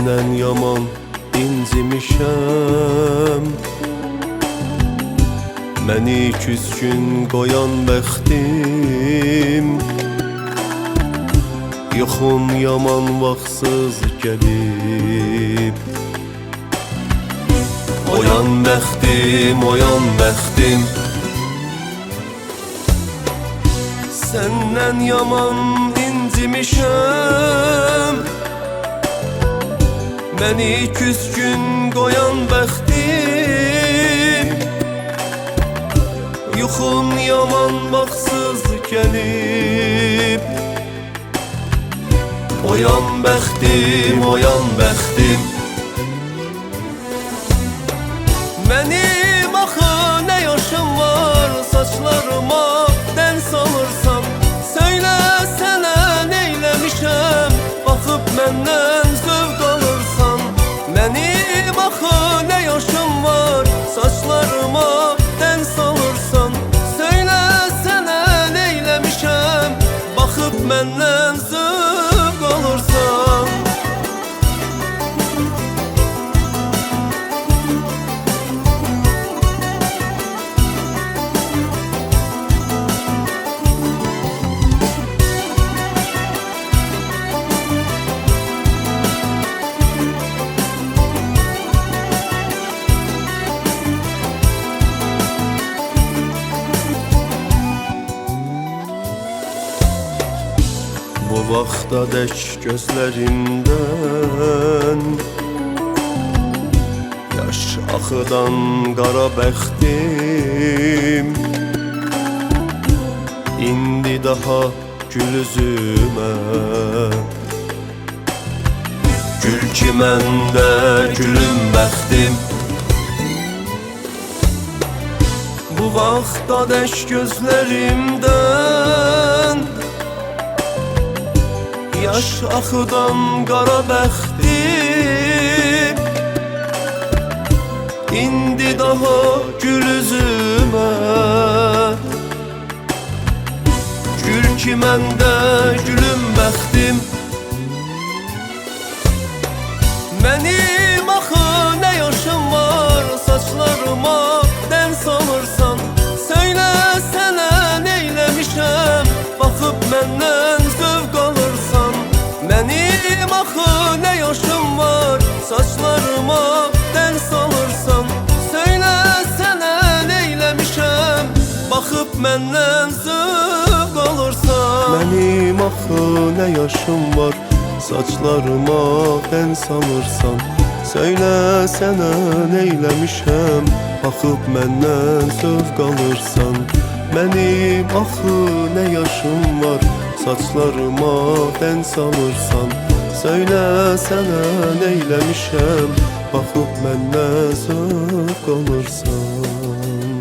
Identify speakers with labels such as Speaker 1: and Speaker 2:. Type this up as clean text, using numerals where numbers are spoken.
Speaker 1: Səndən yaman incimişəm, məni küskün qoyan bəxtim. Yuxum yaman vaxtsız gəlib. Oyan bəxtim, oyan bəxtim, səndən yaman incimişəm, məni küskün qoyan bəxtim. Yuxum yaman vaxtsız gəlib. Oyan bəxtim, oyan bəxtim, mənim axı nə yaşım var, saçlarıma dən salırsan. Söyləsənə neyləmişəm, baxıb məndən zövq alırsan. Mənim axı nə yaşım var, saçlarıma dən salırsan. Söyləsənə neyləmişəm, baxıb məndən zövq alırsan. Bu vaxta dək gözlərimdən yaş axıdan qara bəxtim. İndi daha gül üzümə, gül ki məndə gülüm bəxtim. Bu vaxta dək gözlərimdən yaş axıdan qara bəxtim. İndi daha gül üzümə, gül ki məndə gülüm bəxtim. Mənim axı nə yaşım var, saçlarıma dən salırsan. Söyləsənə neyləmişəm, baxıb məndən zövq alırsan. Mənim axı nə yaşım var, saçlarıma dən salırsan. Söyləsənə neyləmişəm, baxıb məndən zövq alırsan. Mənim axı nə yaşım var, saçlarıma dən salırsan. Söyləsənə neyləmişəm, baxıb məndən zövq alırsan. Mənim axı nə yaşım var, saçlarıma dən salırsan. Söyləsənə neyləmişəm, baxıb məndən zövq alırsan.